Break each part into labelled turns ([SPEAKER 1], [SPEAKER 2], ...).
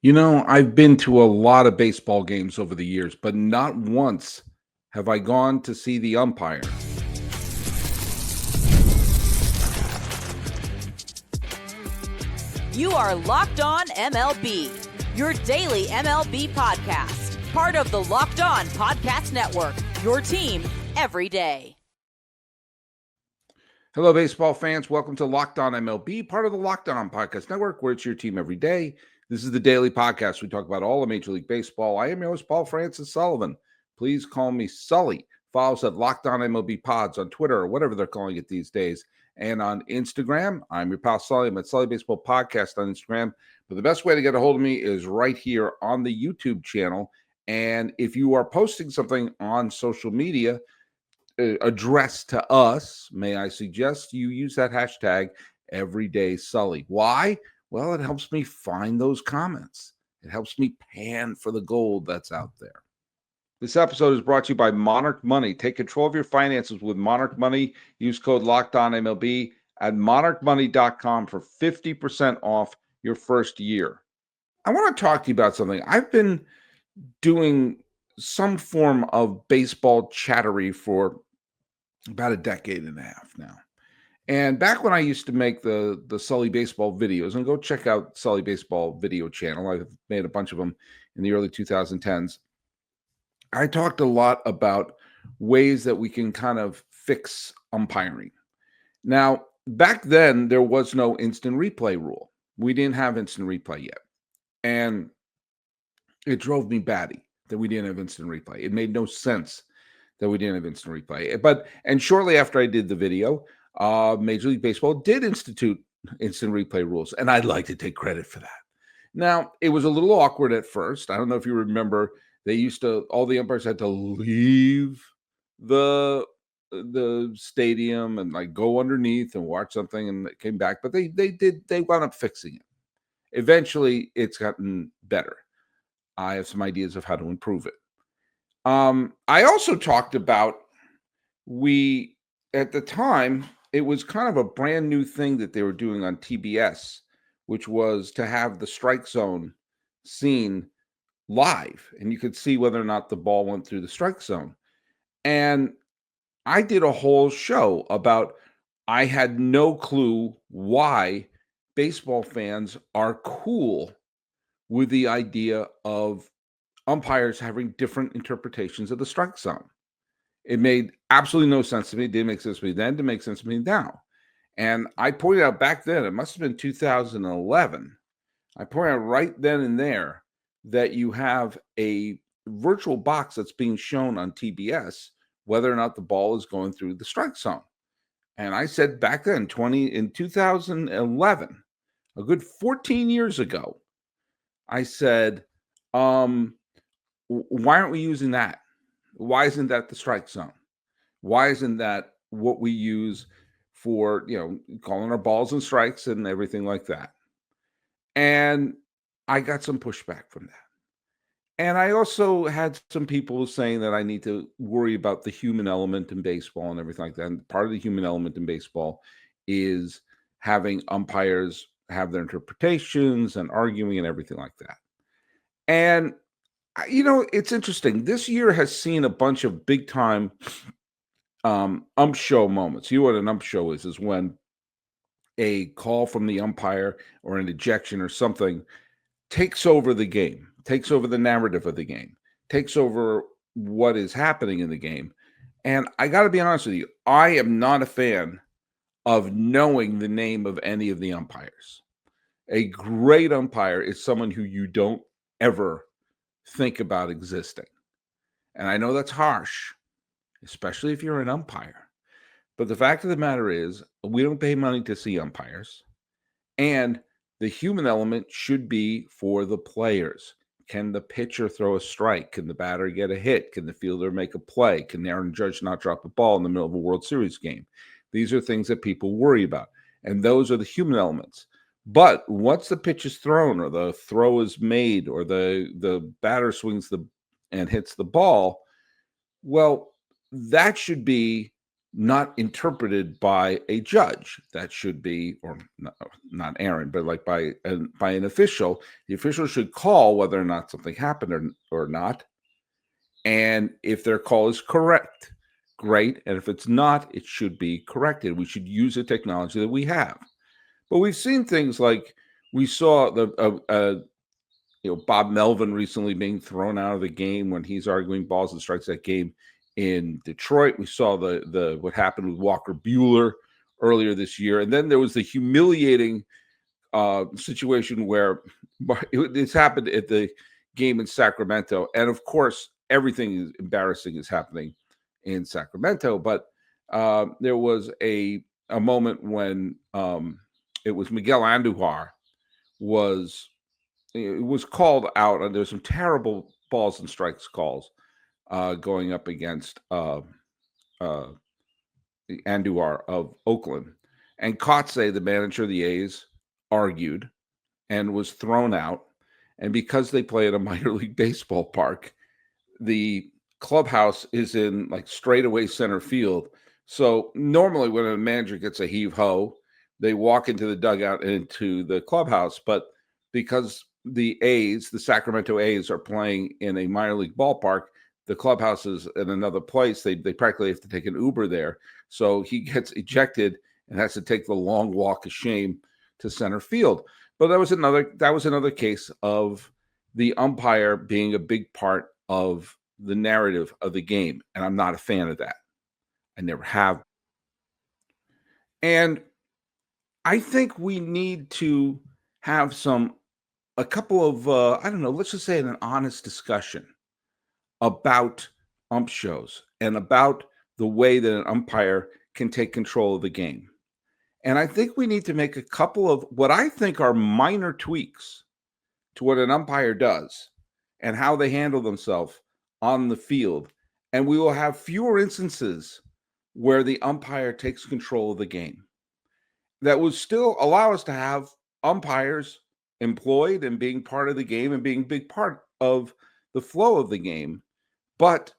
[SPEAKER 1] I've been to a lot of baseball games over the years, but not once have I gone to see the umpire.
[SPEAKER 2] You are Locked On MLB, your daily MLB podcast, part of the Locked On Podcast Network, your team every day.
[SPEAKER 1] Hello, baseball fans. Welcome to Locked On MLB, part of the Locked On Podcast Network, where it's your team every day. This is the daily podcast. We talk about all of Major League Baseball. I am your host, Paul Francis Sullivan. Please call me Sully. Follow us at Locked On MLB Pods on Twitter or whatever they're calling it these days. And on Instagram, I'm your pal Sully. I'm at Sully Baseball Podcast on Instagram. But the best way to get a hold of me is right here on the YouTube channel. And if you are posting something on social media addressed to us, may I suggest you use that hashtag #EverydaySully. Why? Well, it helps me find those comments. It helps me pan for the gold that's out there. This episode is brought to you by Monarch Money. Take control of your finances with Monarch Money. Use code LOCKEDONMLB at monarchmoney.com for 50% off your first year. I want to talk to you about something. I've been doing some form of baseball chattery for about a decade and a half now. And back when I used to make the Sully Baseball videos, and go check out Sully Baseball video channel. I've made a bunch of them in the early 2010s. I talked a lot about ways that we can kind of fix umpiring. Now, back then, there was no instant replay rule. We didn't have instant replay yet. And it drove me batty that we didn't have instant replay. It made no sense that we didn't have instant replay. And shortly after I did the video, Major League Baseball did institute instant replay rules, and I'd like to take credit for that. Now, it was a little awkward at first. I don't know if you remember, all the umpires had to leave the stadium and like go underneath and watch something, and it came back, but they wound up fixing it. Eventually, it's gotten better. I have some ideas of how to improve it. I also talked about at the time, it was kind of a brand new thing that they were doing on TBS, which was to have the strike zone seen live, and you could see whether or not the ball went through the strike zone. And I did a whole show about I had no clue why baseball fans are cool with the idea of umpires having different interpretations of the strike zone. It made absolutely no sense to me. It didn't make sense to me then. It didn't make sense to me now. And I pointed out back then, it must have been 2011. I pointed out right then and there that you have a virtual box that's being shown on TBS, whether or not the ball is going through the strike zone. And I said back then, in 2011, a good 14 years ago, I said, why aren't we using that? Why isn't that the strike zone? Why isn't that what we use for, calling our balls and strikes and everything like that? And I got some pushback from that. And I also had some people saying that I need to worry about the human element in baseball and everything like that. And part of the human element in baseball is having umpires have their interpretations and arguing and everything like that. And it's interesting. This year has seen a bunch of big time ump show moments. You know what an ump show is when a call from the umpire or an ejection or something takes over the game, takes over the narrative of the game, takes over what is happening in the game. And I got to be honest with you, I am not a fan of knowing the name of any of the umpires. A great umpire is someone who you don't ever think about existing. And I know that's harsh, especially if you're an umpire. But the fact of the matter is, we don't pay money to see umpires. And the human element should be for the players. Can the pitcher throw a strike? Can the batter get a hit? Can the fielder make a play? Can Aaron Judge not drop a ball in the middle of a World Series game? These are things that people worry about. And those are the human elements. But once the pitch is thrown or the throw is made or the batter swings and hits the ball, well, that should be not interpreted by a judge. That should be, or not Aaron, but like by an official. The official should call whether or not something happened or not. And if their call is correct, great. And if it's not, it should be corrected. We should use the technology that we have. But we've seen things like we saw Bob Melvin recently being thrown out of the game when he's arguing balls and strikes that game in Detroit. We saw the what happened with Walker Buehler earlier this year, and then there was the humiliating situation where this happened at the game in Sacramento, and of course, everything embarrassing is happening in Sacramento. But there was a moment when it was Miguel Andujar was called out, and there's some terrible balls and strikes calls going up against Andujar of Oakland. And Kotze, the manager of the A's, argued and was thrown out. And because they play at a minor league baseball park, the clubhouse is in like straightaway center field. So normally when a manager gets a heave-ho, they walk into the dugout and into the clubhouse. But because the Sacramento A's are playing in a minor league ballpark, the clubhouse is in another place. They practically have to take an Uber there. So he gets ejected and has to take the long walk of shame to center field. But that was another case of the umpire being a big part of the narrative of the game. And I'm not a fan of that. I never have. And I think we need to have a couple of, let's just say an honest discussion about ump shows and about the way that an umpire can take control of the game. And I think we need to make a couple of what I think are minor tweaks to what an umpire does and how they handle themselves on the field. And we will have fewer instances where the umpire takes control of the game. That will still allow us to have umpires employed and being part of the game and being a big part of the flow of the game, but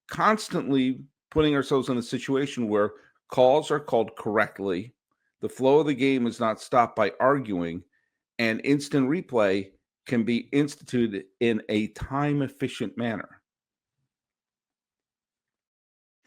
[SPEAKER 1] constantly putting ourselves in a situation where calls are called correctly, the flow of the game is not stopped by arguing, and instant replay can be instituted in a time-efficient manner.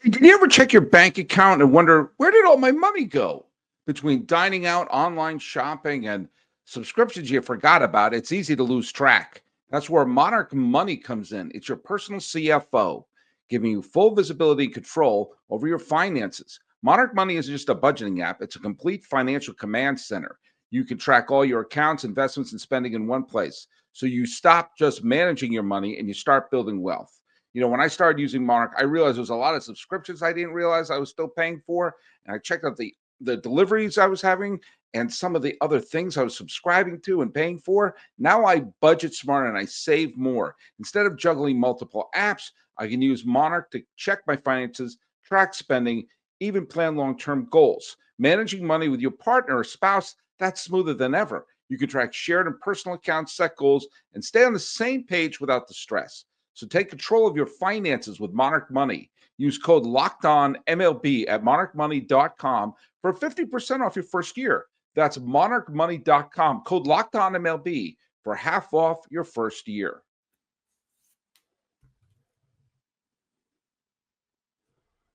[SPEAKER 1] Did you ever check your bank account and wonder, where did all my money go? Between dining out, online shopping, and subscriptions you forgot about, it's easy to lose track. That's where Monarch Money comes in. It's your personal CFO, giving you full visibility and control over your finances. Monarch Money isn't just a budgeting app. It's a complete financial command center. You can track all your accounts, investments, and spending in one place. So you stop just managing your money and you start building wealth. When I started using Monarch, I realized there was a lot of subscriptions I didn't realize I was still paying for. And I checked out the deliveries I was having and some of the other things I was subscribing to and paying for. Now I budget smarter and I save more. Instead of juggling multiple apps, I can use Monarch to check my finances, track spending, even plan long-term goals. Managing money with your partner or spouse, that's smoother than ever. You can track shared and personal accounts, set goals, and stay on the same page without the stress. So take control of your finances with Monarch Money. Use code LOCKEDONMLB at monarchmoney.com for 50% off your first year. That's monarchmoney.com. Code LOCKEDONMLB for half off your first year.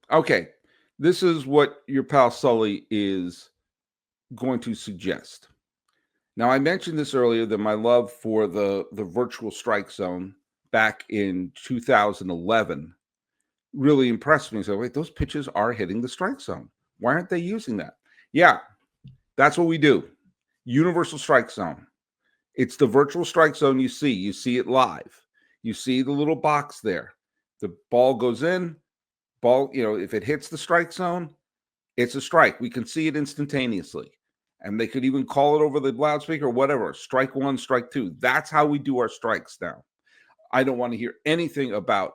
[SPEAKER 1] Okay, this is what your pal Sully is going to suggest. Now, I mentioned this earlier, that my love for the virtual strike zone back in 2011 really impressed me. So, wait, those pitches are hitting the strike zone. Why aren't they using that? Yeah, that's what we do. Universal strike zone. It's the virtual strike zone you see. You see it live. You see the little box there. The ball goes in. If it hits the strike zone, it's a strike. We can see it instantaneously. And they could even call it over the loudspeaker or whatever. Strike one, strike two. That's how we do our strikes now. I don't want to hear anything about,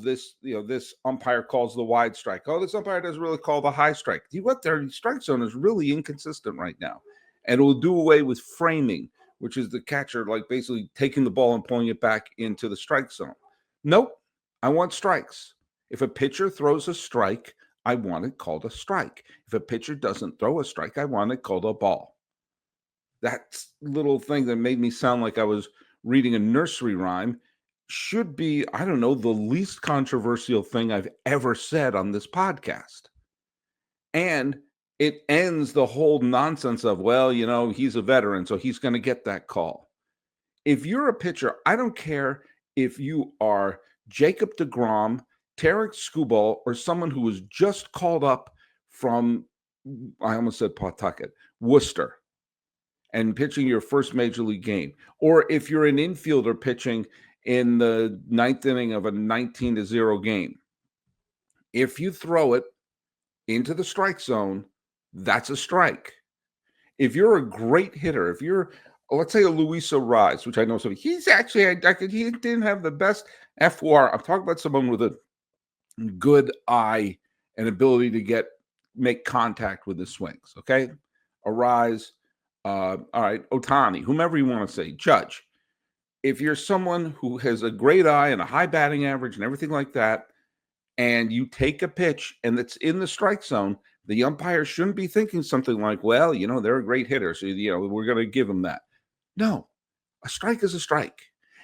[SPEAKER 1] this umpire calls the wide strike. Oh, this umpire doesn't really call the high strike. See what? Their strike zone is really inconsistent right now. And it will do away with framing, which is the catcher like basically taking the ball and pulling it back into the strike zone. Nope. I want strikes. If a pitcher throws a strike, I want it called a strike. If a pitcher doesn't throw a strike, I want it called a ball. That little thing that made me sound like I was reading a nursery rhyme should be, I don't know, the least controversial thing I've ever said on this podcast. And it ends the whole nonsense of, well, he's a veteran, so he's going to get that call. If you're a pitcher, I don't care if you are Jacob deGrom, Tarek Skubal, or someone who was just called up from, I almost said Pawtucket, Worcester, and pitching your first major league game. Or if you're an infielder pitching in the ninth inning of a 19-0 game. If you throw it into the strike zone, that's a strike. If you're a great hitter, if you're, let's say, a Luis Arraez, which I know somebody, he's actually, he didn't have the best FOR. I'm talking about someone with a good eye and ability to make contact with his swings. Okay, Arraez, all right, Ohtani, whomever you want to say, Judge. If you're someone who has a great eye and a high batting average and everything like that, and you take a pitch and it's in the strike zone, the umpire shouldn't be thinking something like, well, they're a great hitter, so, we're going to give them that. No, a strike is a strike.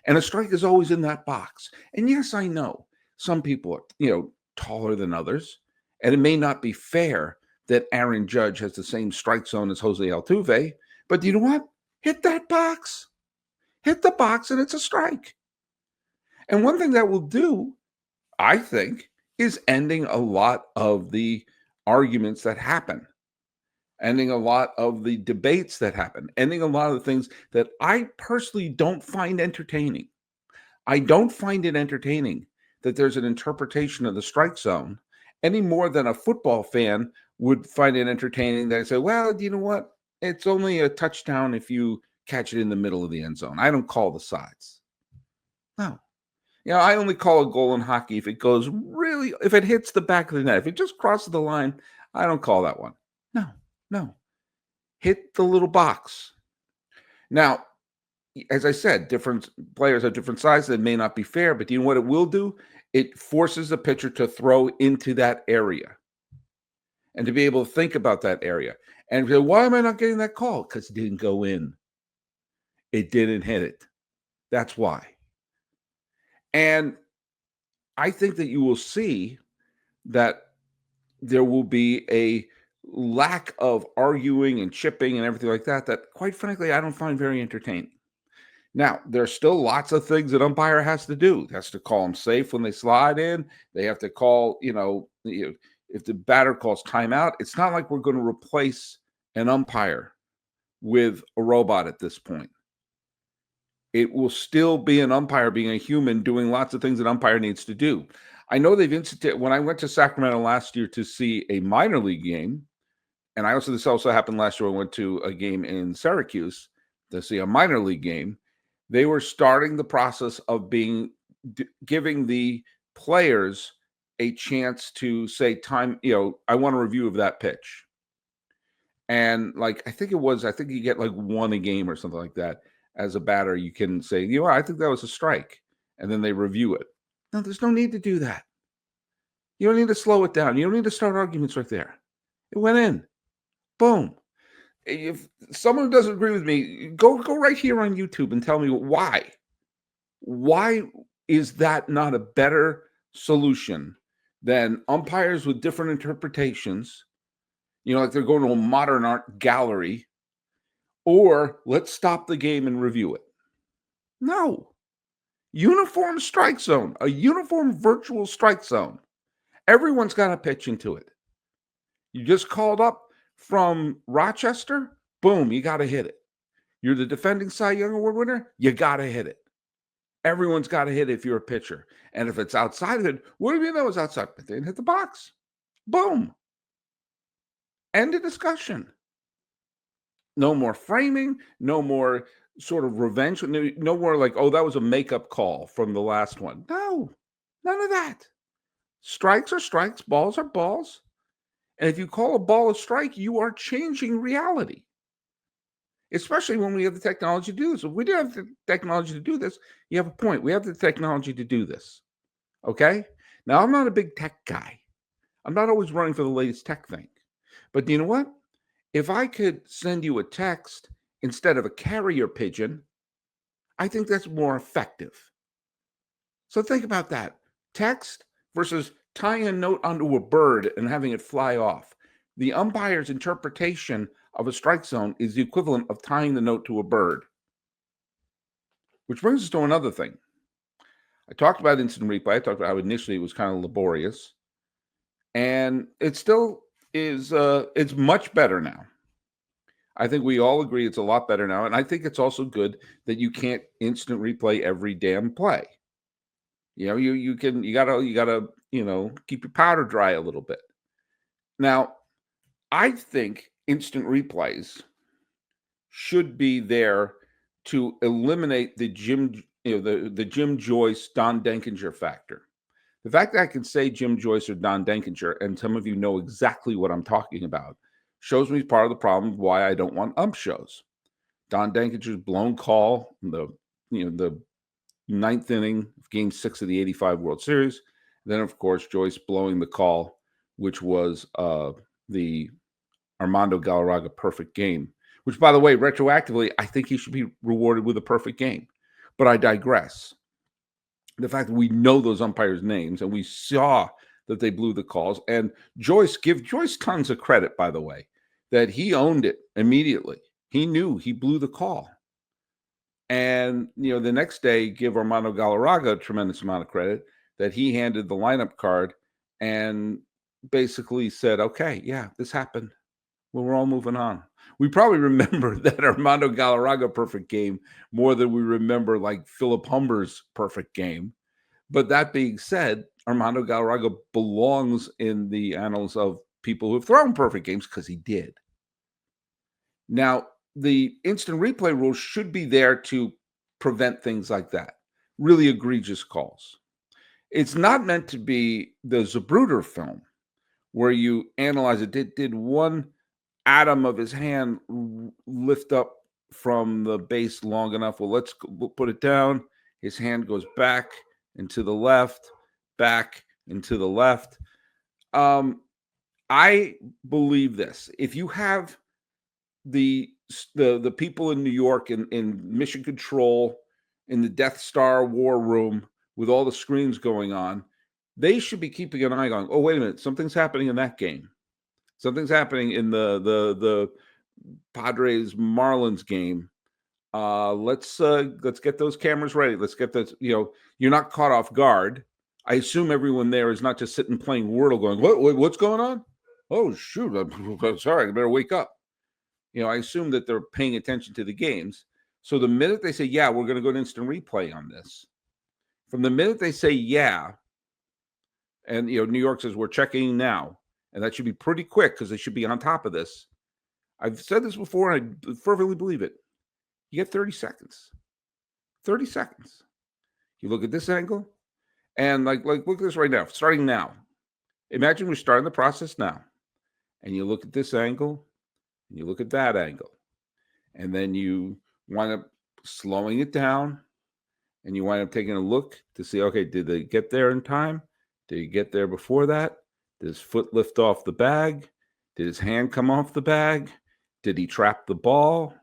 [SPEAKER 1] And a strike is always in that box. And yes, I know some people are, taller than others, and it may not be fair that Aaron Judge has the same strike zone as Jose Altuve, but you know what? Hit that box. Hit the box and it's a strike. And one thing that will do, I think, is ending a lot of the arguments that happen, ending a lot of the debates that happen, ending a lot of the things that I personally don't find entertaining. I don't find it entertaining that there's an interpretation of the strike zone any more than a football fan would find it entertaining that I say, well, you know what? It's only a touchdown if you catch it in the middle of the end zone. I don't call the sides. No. I only call a goal in hockey if it goes if it hits the back of the net. If it just crosses the line, I don't call that one. No. Hit the little box. Now, as I said, different players have different sizes. It may not be fair, but you know what it will do? It forces the pitcher to throw into that area and to be able to think about that area. And say, why am I not getting that call? Because it didn't go in. It didn't hit it. That's why. And I think that you will see that there will be a lack of arguing and chipping and everything like that, quite frankly, I don't find very entertaining. Now, there's still lots of things that umpire has to do. He has to call them safe when they slide in. They have to call, if the batter calls timeout, it's not like we're going to replace an umpire with a robot at this point. It will still be an umpire being a human doing lots of things an umpire needs to do. I know they've instituted, when I went to Sacramento last year to see a minor league game, and this also happened last year, I went to a game in Syracuse to see a minor league game. They were starting the process of giving the players a chance to say I want a review of that pitch. And I think you get one a game or something like that. As a batter, you can say, I think that was a strike. And then they review it. No, there's no need to do that. You don't need to slow it down. You don't need to start arguments right there. It went in. Boom. If someone doesn't agree with me, go right here on YouTube and tell me why. Why is that not a better solution than umpires with different interpretations? Like they're going to a modern art gallery. Or let's stop the game and review it. No. Uniform strike zone, a uniform virtual strike zone. Everyone's got a pitch into it. You just called up from Rochester, boom, you got to hit it. You're the defending Cy Young Award winner, you got to hit it. Everyone's got to hit it if you're a pitcher. And if it's outside of it, what do you know it's outside? But they didn't hit the box. Boom. End of discussion. No more framing, no more sort of revenge, no more that was a makeup call from the last one. No, none of that. Strikes are strikes, balls are balls. And if you call a ball a strike, you are changing reality. Especially when we have the technology to do this. If we didn't have the technology to do this, you have a point. We have the technology to do this. Okay? Now, I'm not a big tech guy. I'm not always running for the latest tech thing. But you know what? If I could send you a text instead of a carrier pigeon, I think that's more effective. So think about that. Text versus tying a note onto a bird and having it fly off. The umpire's interpretation of a strike zone is the equivalent of tying the note to a bird. Which brings us to another thing. I talked about instant replay. I talked about how initially it was kind of laborious. And it still is, it's much better now. I think we all agree it's a lot better now. And I think it's also good that you can't instant replay every damn play. You know, you gotta, keep your powder dry a little bit. Now, I think instant replays should be there to eliminate the Jim Joyce, Don Denkinger factor. The fact that I can say Jim Joyce or Don Denkinger, and some of you know exactly what I'm talking about, shows me part of the problem why I don't want ump shows. Don Denkinger's blown call in the ninth inning of Game 6 of the '85 World Series. Then, of course, Joyce blowing the call, which was the Armando Galarraga perfect game, which, by the way, retroactively, I think he should be rewarded with a perfect game. But I digress. The fact that we know those umpires' names and we saw that they blew the calls, and give Joyce tons of credit, by the way, that he owned it immediately. He knew he blew the call. And, the next day, give Armando Galarraga a tremendous amount of credit that he handed the lineup card and basically said, okay, yeah, this happened. Well, we're all moving on. We probably remember that Armando Galarraga perfect game more than we remember like Philip Humber's perfect game. But that being said, Armando Galarraga belongs in the annals of people who have thrown perfect games because he did. Now, the instant replay rule should be there to prevent things like that. Really egregious calls. It's not meant to be the Zapruder film where you analyze it. Did one atom of his hand lift up from the base long enough? Well, we'll put it down. His hand goes back and to the left, back and to the left. I believe this. If you have the people in New York in Mission Control in the Death Star war room with all the screens going on, they should be keeping an eye on, oh, wait a minute, something's happening in that game. Something's happening in the Padres Marlins game. Let's get those cameras ready. Let's get this. You're not caught off guard. I assume everyone there is not just sitting playing Wordle, going, what's going on? Oh shoot! I'm sorry. I better wake up. I assume that they're paying attention to the games. So the minute they say, yeah, we're going to go to instant replay on this, from the minute they say yeah, and New York says we're checking now. And that should be pretty quick because they should be on top of this. I've said this before, and I fervently believe it. You get 30 seconds. 30 seconds. You look at this angle, and like look at this right now. Starting now. Imagine we're starting the process now. And you look at this angle, and you look at that angle. And then you wind up slowing it down, and you wind up taking a look to see, okay, did they get there in time? Did he get there before that? Did his foot lift off the bag? Did his hand come off the bag? Did he trap the ball?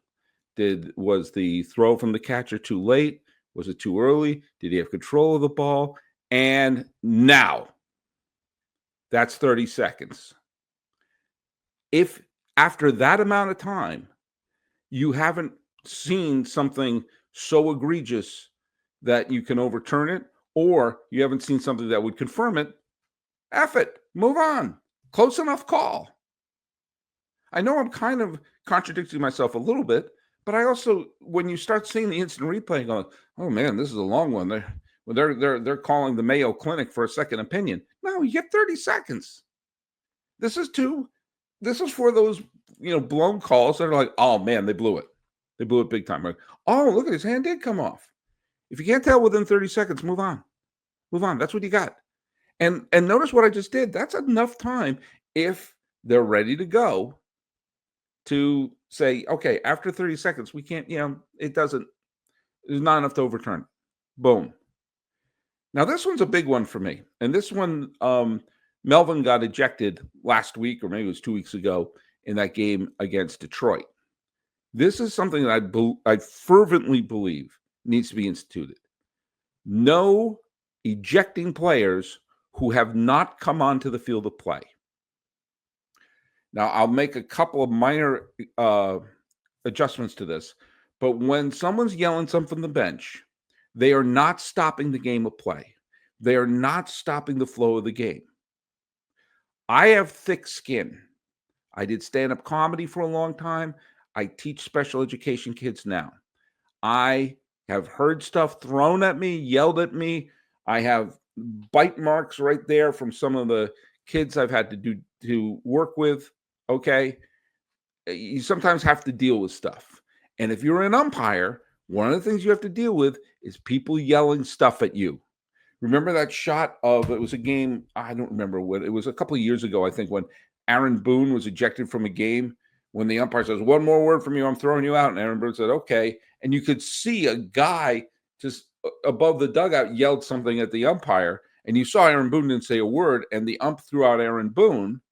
[SPEAKER 1] Was the throw from the catcher too late? Was it too early? Did he have control of the ball? And now, that's 30 seconds. If after that amount of time, you haven't seen something so egregious that you can overturn it, or you haven't seen something that would confirm it, F it. Move on. Close enough call. I know I'm kind of contradicting myself a little bit, but I also, when you start seeing the instant replay, going, oh man, this is a long one. They're calling the Mayo Clinic for a second opinion. No, you get 30 seconds. This is for those blown calls that are like, oh man, they blew it. They blew it big time. Right? Oh, look, his hand did come off. If you can't tell within 30 seconds, move on. Move on. That's what you got. And notice what I just did. That's enough time if they're ready to go to say, okay, after 30 seconds, we can't, there's not enough to overturn it. Boom. Now, this one's a big one for me. And this one, Melvin got ejected last week, or maybe it was 2 weeks ago, in that game against Detroit. This is something that I fervently believe needs to be instituted. No ejecting players who have not come onto the field of play. Now, I'll make a couple of minor adjustments to this, but when someone's yelling something from the bench, they are not stopping the game of play. They are not stopping the flow of the game. I have thick skin. I did stand-up comedy for a long time. I teach special education kids now. I have heard stuff thrown at me, yelled at me. I have bite marks right there from some of the kids I've had to work with. Okay. You sometimes have to deal with stuff. And if you're an umpire, one of the things you have to deal with is people yelling stuff at you. Remember that shot of, it was a game, I don't remember what, it was a couple of years ago, I think, when Aaron Boone was ejected from a game, when the umpire says, one more word from you, I'm throwing you out. And Aaron Boone said, okay. And you could see a guy just above the dugout yelled something at the umpire. And you saw Aaron Boone didn't say a word, and the ump threw out Aaron Boone.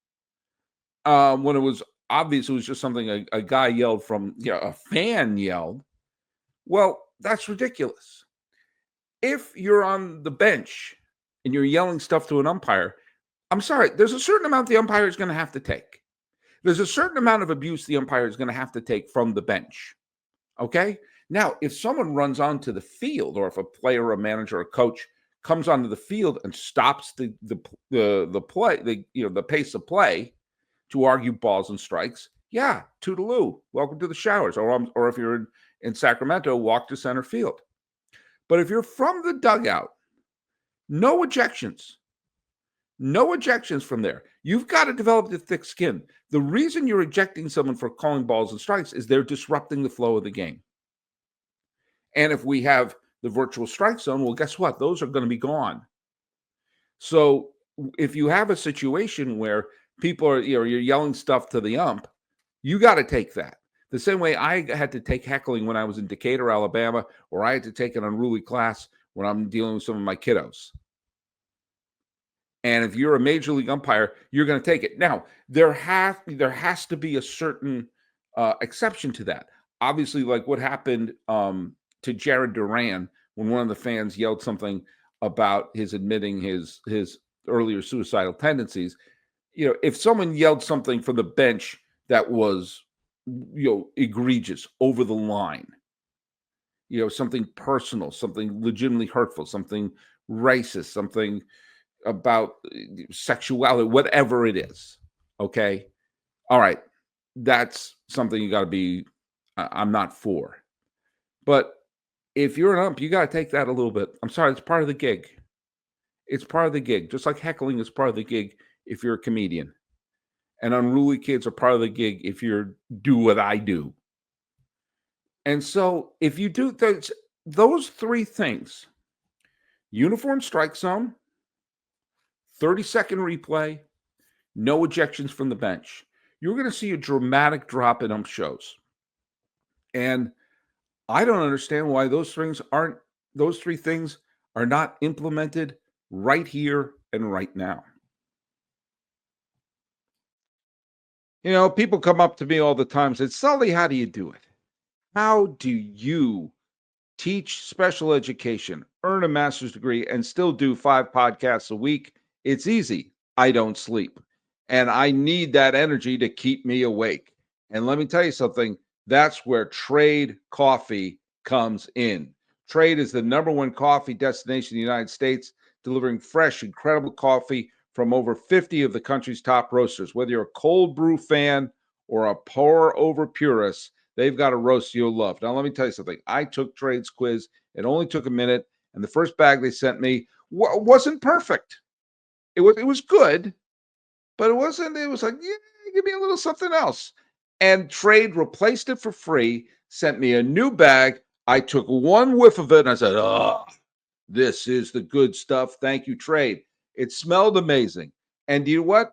[SPEAKER 1] When it was obvious it was just something a guy yelled from, a fan yelled. Well, that's ridiculous. If you're on the bench and you're yelling stuff to an umpire, I'm sorry, there's a certain amount the umpire is going to have to take. There's a certain amount of abuse the umpire is going to have to take from the bench. Okay? Now, if someone runs onto the field, or if a player, a manager, a coach comes onto the field and stops the play, the pace of play to argue balls and strikes, yeah, toodaloo, welcome to the showers. Or if you're in Sacramento, walk to center field. But if you're from the dugout, no ejections. No ejections from there. You've got to develop the thick skin. The reason you're ejecting someone for calling balls and strikes is they're disrupting the flow of the game. And if we have the virtual strike zone, well, guess what? Those are going to be gone. So if you have a situation where people are, you're yelling stuff to the ump, you got to take that. The same way I had to take heckling when I was in Decatur, Alabama, or I had to take an unruly class when I'm dealing with some of my kiddos. And if you're a major league umpire, you're going to take it. Now, there has to be a certain exception to that. Obviously, like what happened to Jared Duran when one of the fans yelled something about his admitting his earlier suicidal tendencies. If someone yelled something from the bench that was, egregious, over the line, something personal, something legitimately hurtful, something racist, something about sexuality, whatever it is. Okay. All right. That's something you got to be, I'm not for. But if you're an ump, you got to take that a little bit. I'm sorry. It's part of the gig. It's part of the gig. Just like heckling is part of the gig if you're a comedian. And unruly kids are part of the gig if you do what I do. And so if you do those three things, uniform strike zone, 30-second replay, no ejections from the bench, you're going to see a dramatic drop in ump shows. And I don't understand why those three things are not implemented right here and right now. People come up to me all the time and say, Sully, how do you do it? How do you teach special education, earn a master's degree, and still do 5 podcasts a week? It's easy. I don't sleep. And I need that energy to keep me awake. And let me tell you something. That's where Trade Coffee comes in. Trade is the #1 coffee destination in the United States, delivering fresh, incredible coffee from over 50 of the country's top roasters. Whether you're a cold brew fan or a pour over purist, they've got a roast you'll love. Now, let me tell you something. I took Trade's quiz. It only took a minute, and the first bag they sent me wasn't perfect. It was good, but it was like, give me a little something else. And Trade replaced it for free, sent me a new bag. I took one whiff of it, and I said, oh, this is the good stuff. Thank you, Trade. It smelled amazing. And you know what?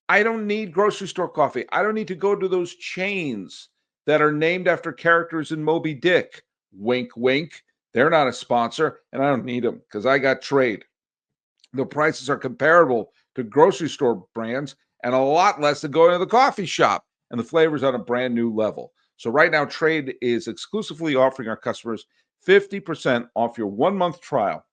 [SPEAKER 1] I don't need grocery store coffee. I don't need to go to those chains that are named after characters in Moby Dick. Wink, wink. They're not a sponsor, and I don't need them because I got Trade. The prices are comparable to grocery store brands and a lot less than going to the coffee shop. And the flavor is on a brand new level. So right now, Trade is exclusively offering our customers 50% off your 1-month trial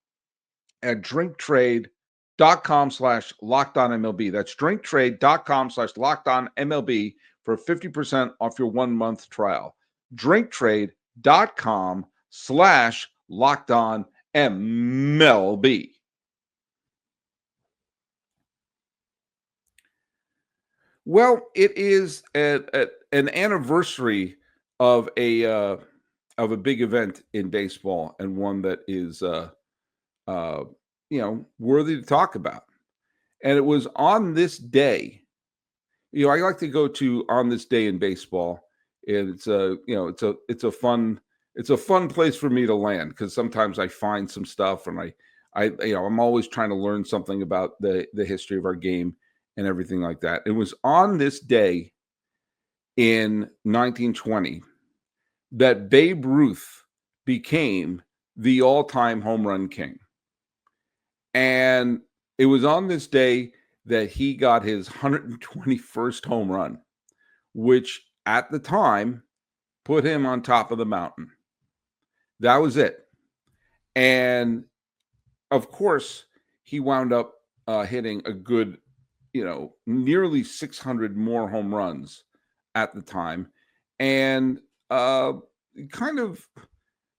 [SPEAKER 1] at drinktrade.com/lockedonmlb. That's drinktrade.com/lockedonmlb for 50% off your 1-month trial. drinktrade.com/lockedonmlb. Well, it is an anniversary of a big event in baseball, and one that is uh, worthy to talk about. And it was on this day. I like to go to on this day in baseball. And it's a fun place for me to land, because sometimes I find some stuff, and I'm always trying to learn something about the history of our game and everything like that. It was on this day in 1920 that Babe Ruth became the all-time home run king. And it was on this day that he got his 121st home run, which at the time put him on top of the mountain. That was it. And of course, he wound up hitting a good, nearly 600 more home runs at the time, and kind of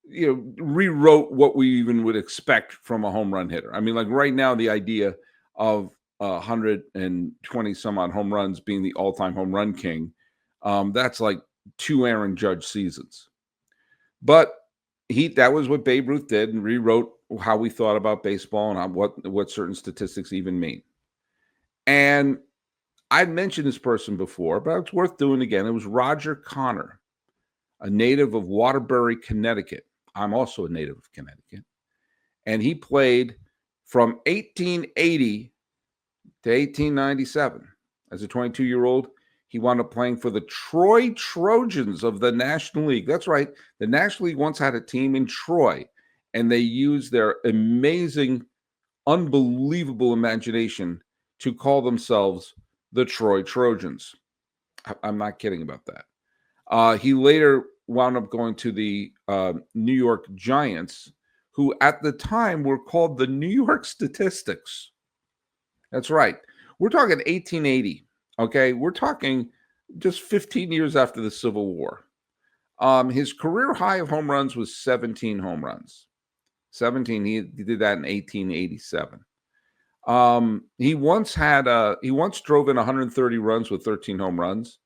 [SPEAKER 1] rewrote what we even would expect from a home run hitter. I mean, like right now, the idea of 120 some odd home runs being the all-time home run king, that's like 2 Aaron Judge seasons. But that was what Babe Ruth did, and rewrote how we thought about baseball and what certain statistics even mean. And I'd mentioned this person before, but it's worth doing again. It was Roger Connor, a native of Waterbury, Connecticut. I'm also a native of Connecticut. And he played from 1880 to 1897. As a 22-year-old, he wound up playing for the Troy Trojans of the National League. That's right. The National League once had a team in Troy, and they used their amazing, unbelievable imagination to call themselves the Troy Trojans. I'm not kidding about that. He later wound up going to the New York Giants, who at the time were called the New York Statistics. That's right. We're talking 1880. Okay. We're talking just 15 years after the Civil War. His career high of home runs was 17 home runs. 17. He did that in 1887. He once drove in 130 runs with 13 home runs,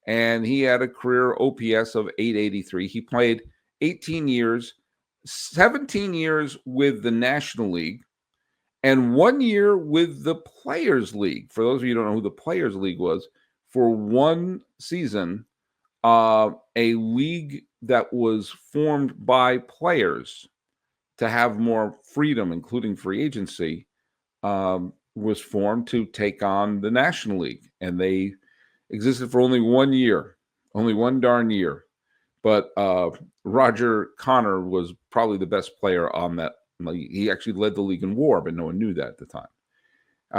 [SPEAKER 1] and he had a career OPS of 883. He played 18 years, 17 years with the National League, and 1 year with the Players League. For those of you who don't know who the Players League was, for one season, a league that was formed by players to have more freedom, including free agency, was formed to take on the National League. And they existed for only 1 year, only one darn year. But Roger Connor was probably the best player on that. He actually led the league in WAR, but no one knew that at the time.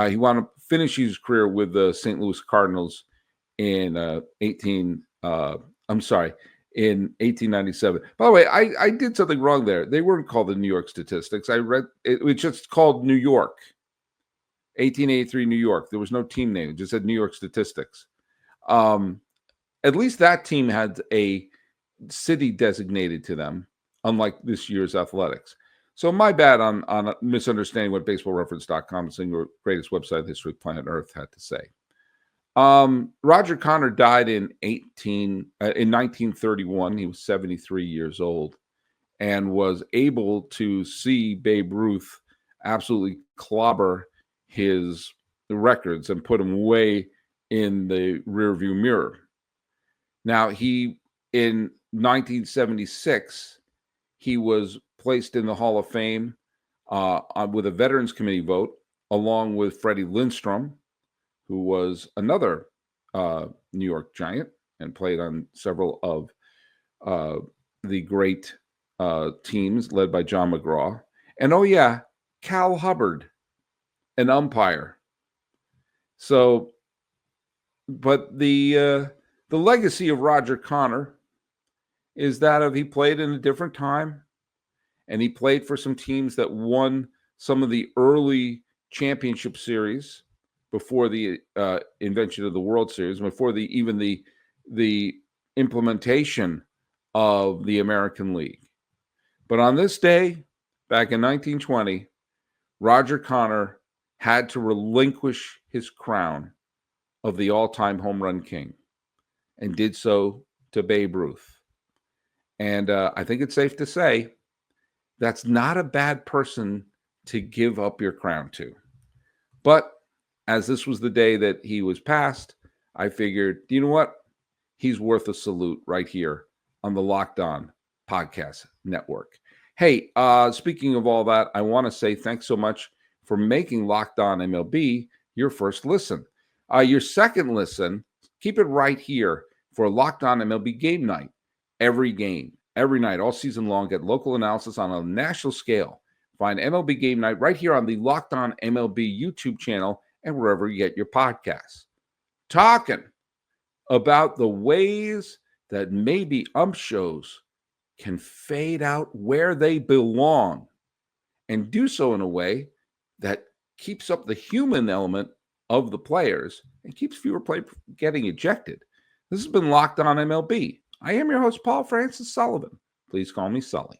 [SPEAKER 1] He wound up finishing his career with the St. Louis Cardinals in 1897. By the way, I did something wrong there. They weren't called the New York Statistics. I read it was just called New York. 1883 New York. There was no team name. It just said New York Statistics. At least that team had a city designated to them, unlike this year's Athletics. So my bad on misunderstanding what baseballreference.com, the single greatest website in the history of planet Earth, had to say. Roger Connor died in 1931. He was 73 years old, and was able to see Babe Ruth absolutely clobber his records and put him way in the rearview mirror. Now, in 1976, he was placed in the Hall of Fame with a Veterans Committee vote, along with Freddie Lindstrom, who was another New York Giant and played on several of the great teams led by John McGraw. And oh yeah, Cal Hubbard, an umpire. So, but the legacy of Roger Connor is that of he played in a different time, and he played for some teams that won some of the early championship series before the invention of the World Series, before even the implementation of the American League. But on this day, back in 1920, Roger Connor had to relinquish his crown of the all-time home run king, and did so to Babe Ruth. And I think it's safe to say that's not a bad person to give up your crown to. But as this was the day that he was passed, I figured, you know what? He's worth a salute right here on the Locked On Podcast Network. Hey, speaking of all that, I want to say thanks so much for making Locked On MLB your first listen. Your second listen, keep it right here for Locked On MLB Game Night. Every game, every night, all season long, get local analysis on a national scale. Find MLB Game Night right here on the Locked On MLB YouTube channel and wherever you get your podcasts. Talking about the ways that maybe ump shows can fade out where they belong and do so in a way that keeps up the human element of the players and keeps fewer players getting ejected. This has been Locked On MLB. I am your host, Paul Francis Sullivan. Please call me Sully.